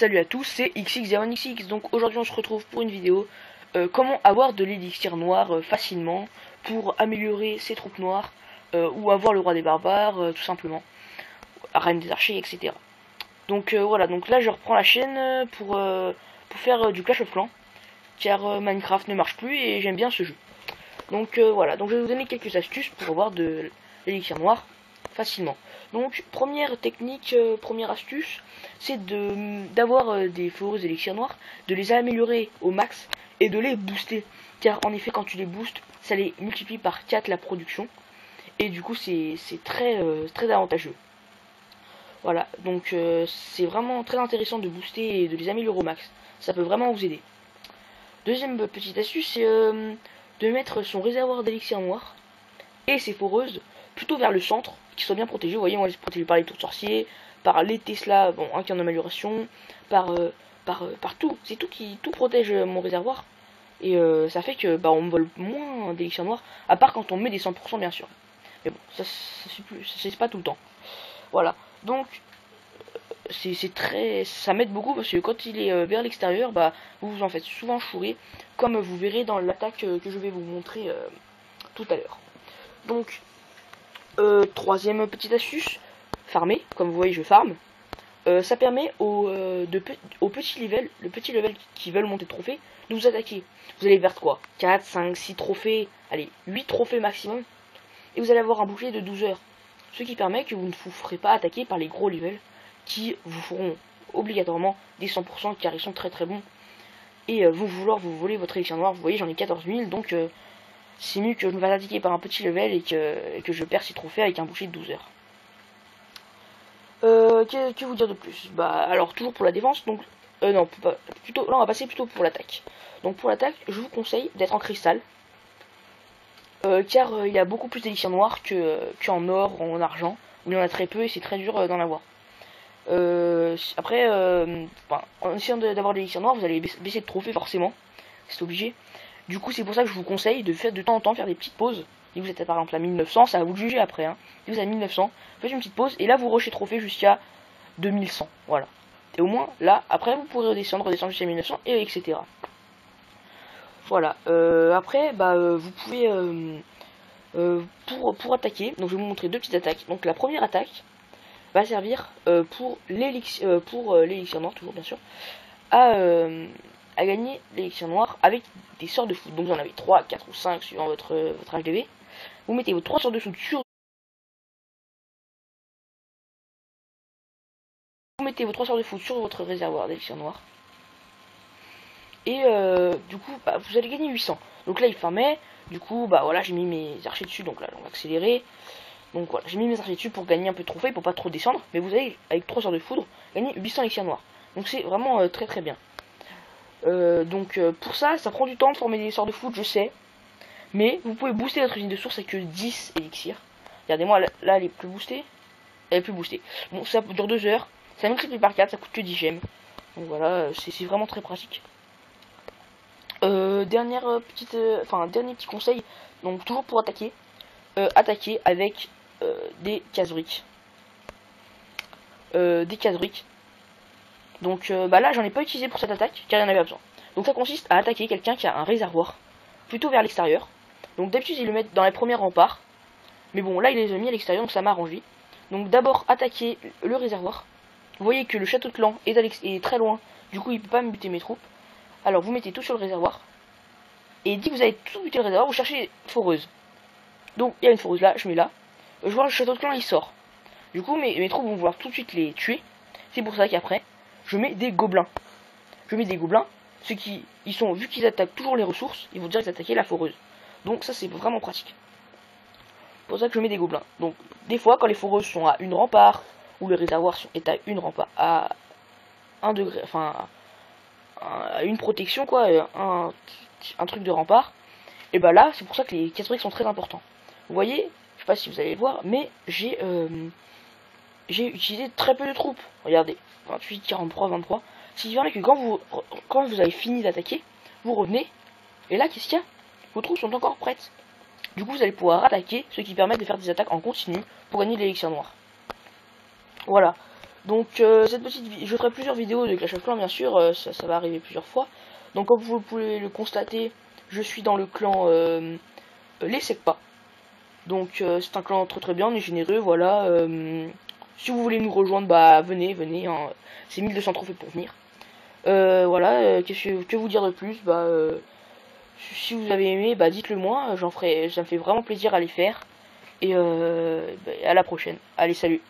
Salut à tous, c'est XX01XX. Donc aujourd'hui on se retrouve pour une vidéo comment avoir de l'élixir noir facilement pour améliorer ses troupes noires ou avoir le roi des barbares tout simplement, reine des archers, etc. Donc voilà, donc là je reprends la chaîne pour faire du Clash of Clans car Minecraft ne marche plus et j'aime bien ce jeu. Donc voilà, donc je vais vous donner quelques astuces pour avoir de l'élixir noir facilement. Donc première technique, première astuce, c'est d'avoir des foreuses élixirs noirs, de les améliorer au max et de les booster. Car en effet quand tu les boostes, ça les multiplie par 4 la production. Et du coup c'est très avantageux. Voilà, donc c'est vraiment très intéressant de booster et de les améliorer au max. Ça peut vraiment vous aider. Deuxième petite astuce, c'est de mettre son réservoir d'élixir noir et ses foreuses plutôt vers le centre, qui soit bien protégées. Vous voyez, moi je suis protégé par les tours sorciers, par les Tesla, bon, un qui est en amélioration, par tout. C'est tout protège mon réservoir. Et ça fait que on me vole moins d'élixir noir, à part quand on met des 100% bien sûr. Mais bon, ça c'est pas tout le temps. Voilà. Donc ça m'aide beaucoup parce que quand il est vers l'extérieur, vous vous en faites souvent chourer, comme vous verrez dans l'attaque que je vais vous montrer tout à l'heure. Donc troisième petite astuce, farmer. Comme vous voyez, je farm. Ça permet au petit level qui veulent monter de trophées, de vous attaquer. Vous allez vers quoi, 4, 5, 6 trophées, allez, 8 trophées maximum. Et vous allez avoir un bouclier de 12 heures. Ce qui permet que vous ne vous ferez pas attaquer par les gros levels qui vous feront obligatoirement des 100% car ils sont très très bons. Et vont vouloir vous voler votre élixir noir. Vous voyez, j'en ai 14 000, donc c'est mieux que je me fasse attaquer par un petit level et que je perds 6 trophées avec un bouclier de 12 heures. Que vous dire de plus? Alors toujours pour la défense, donc non, plutôt là on va passer plutôt pour l'attaque. Donc pour l'attaque, je vous conseille d'être en cristal, car il y a beaucoup plus d'élixir noir qu'en or ou en argent, où il y en a très peu et c'est très dur d'en avoir. Après, en essayant d'avoir de l'élixir noir, vous allez baisser de trophées forcément, c'est obligé. Du coup, c'est pour ça que je vous conseille de temps en temps faire des petites pauses. Si vous êtes par exemple à 1900, ça va vous le juger après. Hein. Si vous êtes à 1900, faites une petite pause et là vous rushez trophée jusqu'à 2100. Voilà. Et au moins là, après vous pourrez redescendre jusqu'à 1900 et etc. Voilà. Après, vous pouvez pour attaquer. Donc je vais vous montrer deux petites attaques. Donc la première attaque va servir pour l'élixir noir, toujours bien sûr, à gagner l'élixir noir avec des sorts de foot. Donc vous en avez 3, 4 ou 5 suivant votre HDV. Vous mettez vos 3 sorts de foot sur votre réservoir d'élixir noir. Et du coup vous allez gagner 800. Donc là il farmait. Du coup voilà, j'ai mis mes archers dessus. Donc là on va accélérer. Donc voilà, j'ai mis mes archers dessus pour gagner un peu de trophées, pour pas trop descendre. Mais vous allez, avec 3 sorts de foudre, gagner 800 élixirs noirs. Donc c'est vraiment très très bien. Pour ça prend du temps de former des sorts de foudre, je sais. Mais vous pouvez booster votre usine de source avec que 10 élixirs. Regardez-moi, là elle est plus boostée. Elle est plus boostée. Bon, ça dure 2 heures. Ça multiplie par 4, ça coûte que 10 gemmes. Donc voilà, c'est vraiment très pratique. Dernier petit conseil. Donc toujours pour attaquer. Attaquer avec des casse-briques. Donc là j'en ai pas utilisé pour cette attaque car il y en avait besoin. Donc ça consiste à attaquer quelqu'un qui a un réservoir plutôt vers l'extérieur. Donc d'habitude ils le mettent dans les premiers remparts. Mais bon là il les a mis à l'extérieur donc ça m'arrange lui. Donc d'abord attaquer le réservoir. Vous voyez que le château de clan est très loin. Du coup il peut pas me buter mes troupes. Alors vous mettez tout sur le réservoir. Et dès que vous avez tout buté le réservoir, vous cherchez foreuse. Donc il y a une foreuse là, je mets là. Je vois le château de clan il sort. Du coup mes troupes vont vouloir tout de suite les tuer. C'est pour ça qu'après je mets des gobelins. Ceux qui vu qu'ils attaquent toujours les ressources, ils vont direct attaquer la foreuse. Donc ça c'est vraiment pratique. C'est pour ça que je mets des gobelins. Donc des fois quand les foreuses sont à une rempart, ou le réservoir est à une rempart, à 1 degré, enfin à une protection quoi, un truc de rempart, et là c'est pour ça que les 4 briques sont très importants. Vous voyez, je sais pas si vous allez le voir, mais j'ai utilisé très peu de troupes. Regardez, 28, 43, 23. Ce qui fait que quand vous avez fini d'attaquer, vous revenez, et là qu'est-ce qu'il y a? Vos troupes sont encore prêtes. Du coup vous allez pouvoir attaquer, ce qui permet de faire des attaques en continu pour gagner de l'élixir noir. Voilà. Donc je ferai plusieurs vidéos de Clash of Clans bien sûr, ça va arriver plusieurs fois. Donc comme vous pouvez le constater, je suis dans le clan les Sekpa. Donc c'est un clan très bien, on est généreux, voilà. Si vous voulez nous rejoindre, bah venez, hein. C'est 1200 trophées pour venir. Voilà, que vous dire de plus, bah si vous avez aimé, bah dites-le moi, ça me fait vraiment plaisir à les faire. Et bah, à la prochaine. Allez, salut.